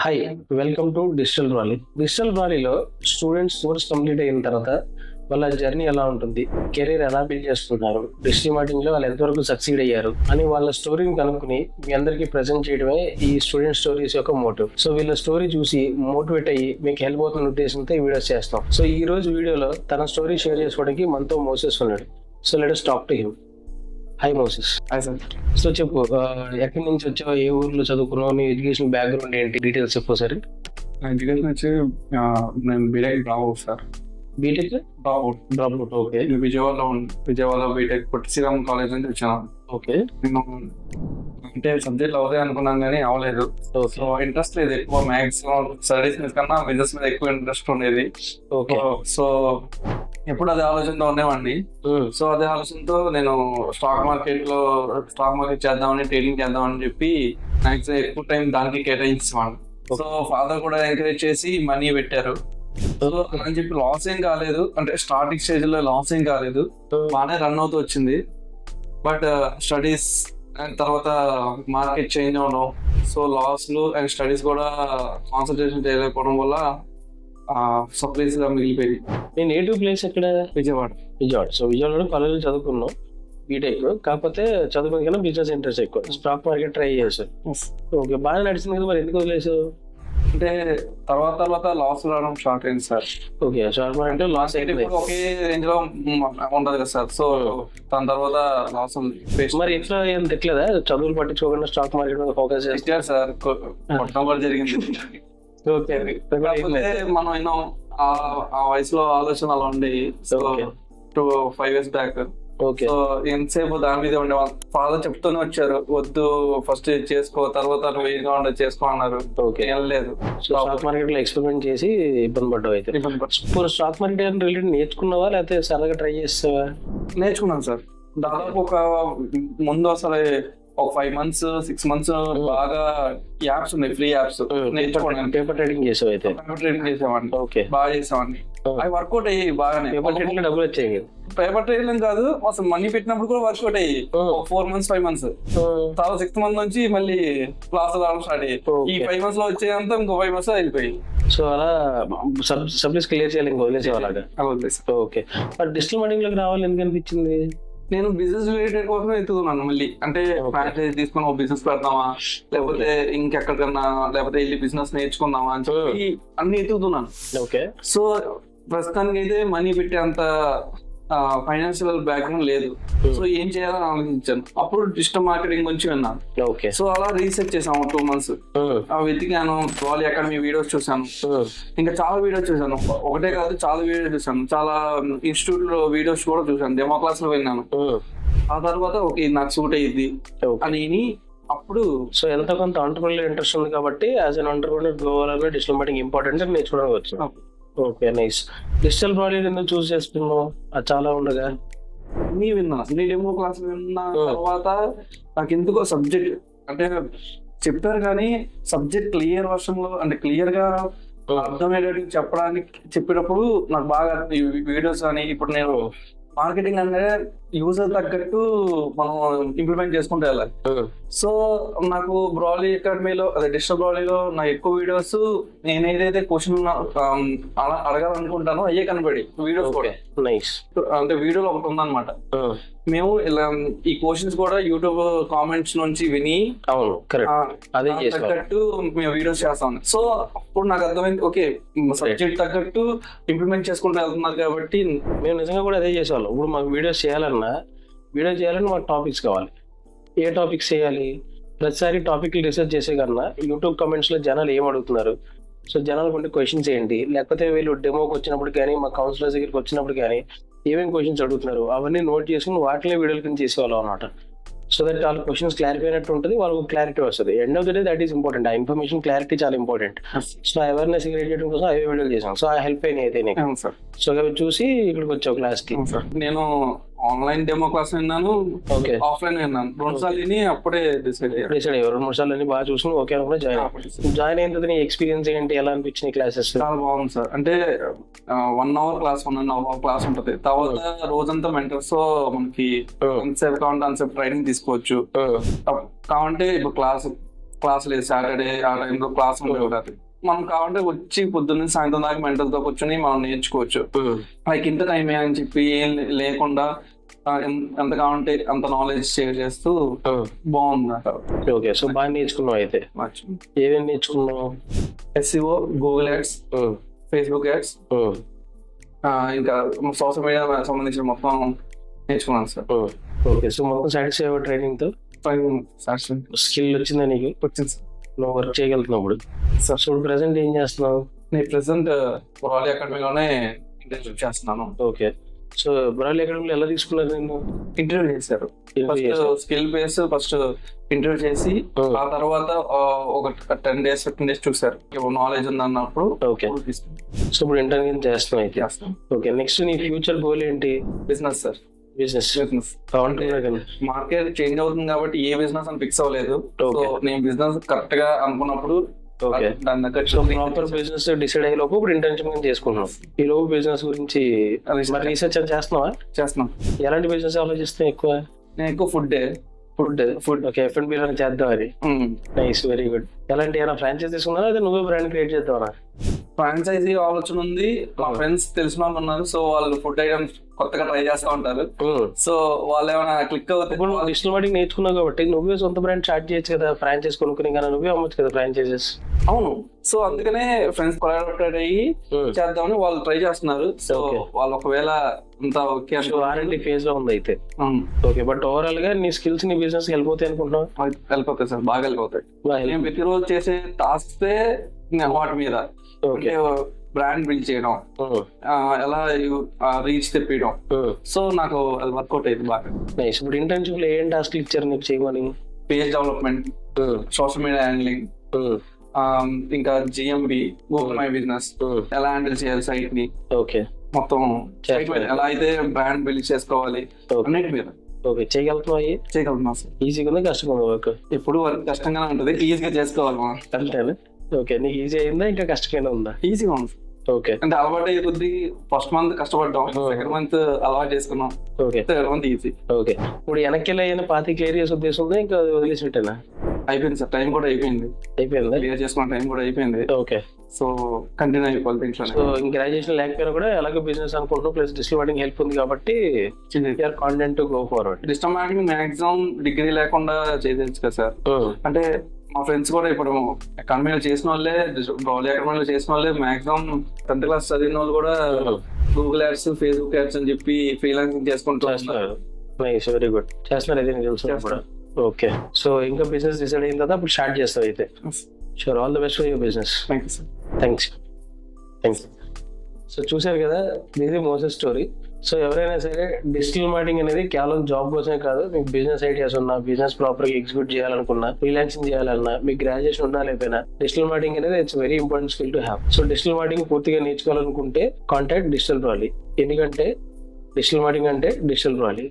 Hi, welcome to digital valley. Digital వ్యాలీలో students course complete అయిన తర్వాత వాళ్ళ జర్నీ ఎలా ఉంటుంది, కెరీర్ ఎలా బిల్డ్ చేస్తున్నారు, డిజిటల్ మార్కెటింగ్ లో వాళ్ళు ఎంతవరకు సక్సీడ్ అయ్యారు అని వాళ్ళ స్టోరీని కనుక్కుని మీ అందరికి ప్రెజెంట్ చేయడమే ఈ స్టూడెంట్ స్టోరీస్ యొక్క మోటివ్. సో వీళ్ళ స్టోరీ చూసి మోటివేట్ అయ్యి మీకు హెల్ప్ అవుతున్న ఉద్దేశంతో ఈ వీడియోస్ చేస్తాం. సో ఈ రోజు వీడియోలో తన స్టోరీ షేర్ చేసుకోవడానికి మనతో మోసెస్ ఉన్నాడు. So let us talk to him. Hi Moses. Hi sir. So చెప్పు, ఎక్కడి నుంచి వచ్చావు, ఏ ఊర్లో చదువుకున్నావు, నీ ఎడ్యుకేషన్ బ్యాక్గ్రౌండ్ ఏంటి, డీటెయిల్స్ చెప్పు సరే. నా ఎడ్యుకేషన్ వచ్చి నేను BTech drop out sir. BTech drop out. Okay. Vijayawada BTech Potti Sriram college నుంచి వచ్చాను. ఓకే. నేను అంటే సబ్జెక్ట్లు అవుతాయి అనుకున్నాను కానీ అవ్వలేదు. ఓకే. సో ఇంట్రెస్ట్ లేదు ఎక్కువ, మ్యాక్సిమం స్టడీస్ మీద కన్నా బిజినెస్ మీద ఎక్కువ ఇంట్రెస్ట్ ఉండేది. ఓకే. సో ఎప్పుడు అదే ఆలోచనతో ఉండేవాడిని. సో అదే ఆలోచనతో నేను స్టాక్ మార్కెట్ చేద్దామని, ట్రేడింగ్ చేద్దామని చెప్పి మ్యాక్సిమం ఎక్కువ టైం దానికి కేటాయించేవాడిని. సో ఫాదర్ కూడా ఎంకరేజ్ చేసి మనీ పెట్టారు. సో అని చెప్పి లాస్ ఏం కాలేదు, అంటే స్టార్టింగ్ స్టేజ్ లో లాస్ ఏం కాలేదు, బాగానే రన్ అవుతూ వచ్చింది. బట్ స్టడీస్ తర్వాత మార్కెట్ చేంజ్ అవడం, సో లాస్లు అండ్ స్టడీస్ కూడా కాన్సన్ట్రేషన్ చేయలేకపోవడం వల్ల సర్ప్రైజ్ గా మిగిలిపోయింది. నీ నేటివ్ ప్లేస్ ఎక్కడ? విజయవాడ. సో విజయవాడలో కాలేజీలో చదువుకున్నావు బీటెక్, కాకపోతే చదువుకునే కన్నా బిజినెస్ ఇంట్రెస్ట్ ఎక్కువ, స్టాక్ మార్కెట్ ట్రై చేసావు. ఓకే, బాగా నడిచింది కదా, మరి ఎందుకు వదిలేసావు? అంటే తర్వాత లాస్ రావడం స్టార్ట్ అయింది sir. Okay, stock market loss అయితే ఒకే రేంజ్ లో ఉండదు కదా సార్. సో దాని తర్వాత లాస్ ఉంది. మరి ఎట్లా ఏం తిట్టలేదా, చదువులు పట్టించుకోకుండా స్టాక్ మార్కెట్ మీద ఫోకస్ చేస్తారు సార్? కొట్టడం కూడా జరిగింది. ఓకే. మనం ఎన్నో ఆ వయసులో ఆలోచన అలా ఉండేవి. So 5 years back. Okay. So ఎంతసేపు దాని మీద ఉండేవాళ్ళు. ఫాదర్ చెప్తూనే వచ్చారు, వద్దు ఫస్ట్ చేసుకో, తర్వాత నువ్వు ఏం కావాలంటే చేసుకో అన్నారు. ఓకే. ఏం లేదు, స్టాక్ మార్కెట్ లో ఎక్స్పెరిమెంట్ చేసి ఇబ్బంది పడ్డావు. అయితే ఇప్పుడు స్టాక్ మార్కెట్ రిలేటెడ్ నేర్చుకున్నావా, లేకపోతే సరదాగా ట్రై చేస్తావా? నేర్చుకున్నాను సార్. దాదాపు ఒక ముందు అసలు ఒక 5 months 6 months బాగా యాప్స్ ఉన్నాయి, ఫ్రీ యాప్స్ నేర్చుకోవడానికి. పేపర్ ట్రేడింగ్ చేసావు? అయితే పేపర్ ట్రేడింగ్ చేసేవాడిని. ఓకే, బాగా చేసేవాడిని. అవి వర్కౌట్ అయ్యి బాగానే. పేపర్ ట్రేడింగ్ డబ్బులు వచ్చాయి. పేపర్ ట్రేడింగ్ కాదు, అసలు మనీ పెట్టినప్పుడు కూడా వర్కౌట్ అయ్యి 4 months 5 months, తర్వాత 6th month నుంచి మళ్ళీ క్లాస్ రావడం స్టార్ట్ అయ్యి ఈ 5 months లో వచ్చేంత ఇంకో 5 months వెళ్ళిపోయి. సో అలా సబ్జెక్ట్స్ క్లియర్ చేయాలి, ఇంకా వదిలేసేవాళ్ళు అలాగా. ఓకే. మరి డిజిటల్ మార్కెటింగ్ లోకి రావాలి ఎందుకు అనిపించింది? నేను బిజినెస్ రిలేటెడ్ కోసమే ఎత్తుకున్నాను మళ్ళీ. అంటే ఫ్రాంచైజ్ తీసుకుని ఒక బిజినెస్ పెడతామా, లేకపోతే ఇంకెక్కడికన్నా, లేకపోతే వెళ్ళి బిజినెస్ నేర్చుకుందామా అని చెప్పి అన్ని ఎత్తుకుతున్నాను. ఓకే. సో ప్రస్తుతానికి అయితే మనీ పెట్టే అంత ఫైనాన్షియల్ బ్యాక్గ్రౌండ్ లేదు. సో ఏం చేయాలని ఆలోచించాను. అప్పుడు డిజిటల్ మార్కెటింగ్ గురించి విన్నాను. ఓకే. సో అలా రీసెర్చ్ చేసాము 2 months. వెతికాను, వాలీ అకాడమీ వీడియోస్ చూసాను, ఇంకా చాలా వీడియోస్ చూసాను. ఒకటే కాదు, చాలా వీడియోస్ చూసాను. చాలా ఇన్స్టిట్యూట్ లో వీడియోస్ కూడా చూసాను, డెమో క్లాస్ లో విన్నాను. ఆ తర్వాత ఓకే నాకు సూట్ అయ్యింది అని అప్పుడు. సో ఎంత కొంత ఆంటర్‌ప్రెన్యూర్ ఇంట్రెస్ట్ ఉంది కాబట్టి యాజ్ అన్ ఆంటర్‌ప్రెన్యూర్ గ్రో అవ్వాలన్నా డిజిటల్ మార్కెటింగ్ ఇంపార్టెంట్ అని నేర్చుకోవడానికి వచ్చాను. Okay, nice. డిజిటల్ మార్కెటింగ్ ఎందుకు చూస్ చేసుకున్నావు? అది చాలా ఉండగా నీ విన్నా, నీ డెమో క్లాస్ విన్న తర్వాత నాకు ఎందుకో సబ్జెక్ట్ అంటే చెప్పారు కానీ సబ్జెక్ట్ క్లియర్ వర్షన్ లో, అంటే క్లియర్ గా అర్థమయ్యేటట్టు చెప్పేటప్పుడు నాకు బాగా వీడియోస్ కానీ. ఇప్పుడు నేను మార్కెటింగ్ అంటే యూజర్ తగ్గట్టు మనం ఇంప్లిమెంట్ చేసుకుంటూ వెళ్ళాలి. సో నాకు బ్రాలీ అకాడమీలో, అదే డిజిటల్ బ్రాలీలో నా ఎక్కువ వీడియోస్ నేను ఏదైతే క్వశ్చన్ అడగాలనుకుంటానో అయ్యే కనబడి వీడియోస్ కూడా. నైస్. అంటే వీడియోలో ఒకటి ఉందన్నమాట. మేము ఇలా ఈ క్వశ్చన్స్ కూడా యూట్యూబ్ కామెంట్స్ నుంచి విని తగ్గట్టు మేము వీడియోస్ చేస్తాం. సో అప్పుడు నాకు అర్థమైంది, ఓకే సబ్జెక్ట్ తగ్గట్టు ఇంప్లిమెంట్ చేసుకుంటూ వెళ్తున్నారు కాబట్టి. మేము నిజంగా కూడా అదే చేసేవాళ్ళం. ఇప్పుడు మాకు వీడియోస్ చేయాలన్నా మాకు టాపిక్స్ కావాలి. ఏ టాపిక్స్ చేయాలి? ప్రతిసారి టాపిక్ రీసెర్చ్ చేసే కన్నా యూట్యూబ్ కామెంట్స్ లో జనాలు ఏం అడుగుతున్నారు, సో జనాలు కొన్ని క్వశ్చన్స్ ఏంటి, లేకపోతే వీళ్ళు డెమోకి వచ్చినప్పుడు కానీ మా కౌన్సిలర్స్ దగ్గరికి వచ్చినప్పుడు కానీ ఏమేమి క్వశ్చన్స్ అడుగుతున్నారు అవన్నీ నోట్ చేసుకుని వాటినే వీడియోల కింద చేసేవాళ్ళం అనమాట. సో దట్ వాళ్ళ క్వశ్చన్స్ క్లారిఫై అయినట్టు ఉంటుంది, వాళ్ళకు క్లారిటీ వస్తుంది. End of the day that is important. ఆ ఇన్ఫర్మేషన్ క్లారిటీ చాలా ఇంపార్టెంట్. సో అవేర్నెస్ క్రియేట్ చేయడం కోసం అవే వీడియోలు చేసాం. సో ఆ హెల్ప్ అయినాయి అయితే నీకు. సో అవి చూసి ఇక్కడికి వచ్చావు క్లాస్ కి. నేను ఆన్లైన్ డెమో క్లాస్ విన్నాను, ఆఫ్లైన్ విన్నాను, 2 సార్లు విని అప్పుడే డిసైడ్ అయ్యారు. 2-3 సార్లు అన్ని బాగా చూసుకుని ఓకే అనుకున్నా జాయిన్ అయిన తర్వాత నీ ఎక్స్పీరియన్స్ ఏంటి, ఎలా అనిపించింది క్లాసెస్? చాలా బాగుంది సార్. అంటే 1 hour క్లాస్, 1.5 hour క్లాస్ ఉంటుంది. తర్వాత రోజంతా మెంటర్స్ తో మనకి ఎంతసేపు కావాలంటే అంతసేపు ట్రైనింగ్ తీసుకోవచ్చు. కావాలంటే ఇప్పుడు క్లాస్ క్లాస్ లేదు, సాటర్డే ఆ టైంలో క్లాస్ ఉండేది. మనం కావాలంటే వచ్చి పొద్దున్న సాయంత్రం దాకా మెంటల్ తో కూర్చొని మనం నేర్చుకోవచ్చు. లైక్ ఇంత టైమే అని చెప్పి ఏం లేకుండా ఎంత కావాలంటే అంత నాలెడ్జ్ షేర్ చేస్తూ బాగుంది. ఓకే, సో బాగా నేర్చుకున్నావు అయితే. ఏమేమి నేర్చుకున్నావు? SEO, Google ads, Facebook ads, ఇంకా సోషల్ మీడియా సంబంధించిన మొత్తం నేర్చుకున్నాను సార్. ఓకే, సో మొత్తం సాటిస్ఫై అయ్యే ట్రైనింగ్ తో స్కిల్ వచ్చిందా నీకు? వచ్చింది సార్. నువ్వు వర్క్ చేయగలుగుతున్నావు ఇప్పుడు. సో ఇప్పుడు ప్రెసెంట్ ఏం చేస్తున్నావు? నేను ప్రెసెంట్ బ్రాలీ అకాడమీలోనే ఇంటర్న్షిప్ చేస్తున్నాను. ఓకే, సో బ్రాలీ అకాడమీలో ఎలా తీసుకున్నారు? నేను ఇంటర్వ్యూ చేశారు. First skill base first interview చేసి ఆ తర్వాత ఒక 10 days 15 days చూసారు. నాలెడ్జ్ ఉంది అన్నప్పుడు ఓకే, సో ఇప్పుడు ఇంటర్వ్యూ చేస్తున్నావు అయితే. ఓకే, నెక్స్ట్ నీ ఫ్యూచర్ గోల్ ఏంటి? Business sir. Business market change అవుతుంది కాబట్టి ఏ బిజినెస్ అని ఫిక్స్ అవ్వలేదు. నేను బిజినెస్ కరెక్ట్ గా అనుకున్నప్పుడు ప్రాపర్ బిజినెస్ డిసైడ్ అయ్యే లోపు ఇప్పుడు ఇంటర్న్షిప్ చేసుకుంటున్నాం. ఈ లోపు బిజినెస్ గురించి రీసెర్చ్ అని చేస్తున్నావా? చేస్తున్నాం. ఎలాంటి బిజినెస్ ఆలోచిస్తావు ఎక్కువ? నేను ఎక్కువ ఫుడ్. ఓకే, F&B చేద్దాం అది. Nice, very good. ఎలాంటి ఏమైనా ఫ్రాంచైజ్ తీసుకున్నారా లేదా నువ్వే బ్రాండ్ క్రియేట్ చేద్దామా? ఫ్రాంచైజీ ఆలోచన ఉంది. మా ఫ్రెండ్స్ తెలిసిన వాళ్ళు ఉన్నారు, సో వాళ్ళు ఫుడ్ ఐటమ్స్ కొత్తగా ట్రై చేస్తూ ఉంటారు. సో వాళ్ళు ఏమైనా క్లిక్ అవుతాయి. ఇప్పుడు డిజిటల్ మార్కెటింగ్ నేర్చుకున్నావు కాబట్టి నువ్వే సొంత బ్రాండ్ స్టార్ట్ చేయొచ్చు కదా, ఫ్రాంచైజ్ కొనుక్కుని కానీ నువ్వే అమ్మొచ్చు కదా ఫ్రాంచైజెస్. అవును, సో అందుకనే ఫ్రెండ్స్ కొలాబరేట్ అయ్యి చేద్దామని వాళ్ళు ట్రై చేస్తున్నారు. సో వాళ్ళు ఒకవేళ అంతా ఓకే R&D ఫేజ్ లో ఉంది అయితే. ఓకే, బట్ ఓవరాల్ గా నీ స్కిల్స్ నీ బిజినెస్ వెళ్ళిపోతాయి అనుకుంటున్నావు? వెళ్ళిపోతాయి సార్, బాగా వెళ్ళిపోతాయి. నేను ప్రతిరోజు చేసే టాస్క్ వాటి మీద బ్రాండ్ బిల్డ్ చేయడం, ఎలా రీచ్ తెప్పియడం. సో నాకు అది వర్కౌట్ అయింది బాగా. నైస్. ఇప్పుడు ఇంటర్న్షిప్ లో ఏం టాస్క్ ఇచ్చారు నీకు చేయమని? Page development, social media handling, ఇంకా GMB, గూగుల్ మై బిజినెస్ ఎలా హ్యాండిల్ చేయాలి సైట్ ని, ఓకే మొత్తం ఎలా అయితే బ్రాండ్ బిల్డ్ చేసుకోవాలి అన్నిటి మీద. ఓకే, చేయగలుగుతున్నావు? చేయగలుగుతున్నాం సార్. ఈజీగా ఉందా కష్టంగా వర్క్? ఎప్పుడు వర్క్ కష్టంగానే ఉంటుంది, ఈజీగా చేసుకోవాలి మనం. అంతేనా? ఓకే, నీకు ఈజీ అయిందా ఇంకా కష్టంగానే ఉందా? ఈజీగా ఉంది. ఓకే, అంటే అలవాటు అయ్యే కొద్ది ఫస్ట్ మంత్ కష్టపడ్డాం, సెకండ్ మంత్ అలవాటు చేసుకున్నాం, థర్డ్ మంత్ ఈజీ. ఓకే, ఇప్పుడు వెనక్కి వెళ్ళి 25 క్లియర్ చేసే ఉద్దేశం ఉందా ఇంకా వదిలేసినట్టేనా? అయిపోయింది సార్, టైం కూడా అయిపోయింది. క్లియర్ చేసుకున్న టైం కూడా అయిపోయింది. ఓకే, సో కంటిన్యూ అయిపోవాలి దీంట్లో. సో గ్రాడ్యుయేషన్ లేకపోయినా కూడా ఎలాగో బిజినెస్ అనుకుంటున్నాం, ప్లస్ డిజిటల్ మార్కెటింగ్ హెల్ప్ ఉంది కాబట్టి confident to go forward. Digital marketing maximum degree లేకుండా చేయవచ్చు కదా సార్. అంటే మా ఫ్రెండ్స్ కూడా ఇప్పుడు ఎకానమీలో చేసిన వాళ్ళే, బ్రాలీ ఎకానమీలో చేసిన వాళ్ళే మాక్సిమం 10th class చదివిన వాళ్ళు కూడా గూగుల్ యాడ్స్, ఫేస్బుక్ యాడ్స్ అని చెప్పి ఫ్రీలాన్సింగ్ చేసుకుంటున్నారు. Nice, very good. చేస్తున్నారు అయితే నీకు తెలుసు కూడా. ఓకే, సో ఇంకా బిజినెస్ డిసైడ్ అయిన తర్వాత అప్పుడు స్టార్ట్ చేస్తావు అయితే. Sure, all the best for your business. Thank you sir. Thanks. So చూసారు కదా, ఇది మోసెస్ స్టోరీ. సో ఎవరైనా సరే డిజిటల్ మార్కెటింగ్ అనేది కేవలం జాబ్ కోసమే కాదు, మీకు బిజినెస్ ఐడియాస్ ఉన్నా, బిజినెస్ ప్రాపర్ గా ఎగ్జిక్యూట్ చేయాలనుకున్నా, ఫ్రీలాన్సింగ్ చేయాలన్నా, మీకు గ్రాడ్యుయేషన్ ఉన్నా లేకపోయినా డిజిటల్ మార్కెటింగ్ అనేది it's very important skill to have. So digital marketing పూర్తిగా నేర్చుకోవాలనుకుంటే కాంటాక్ట్ డిజిటల్ బ్రాలీ. ఎందుకంటే డిజిటల్ మార్కెటింగ్ అంటే డిజిటల్ బ్రాలీ.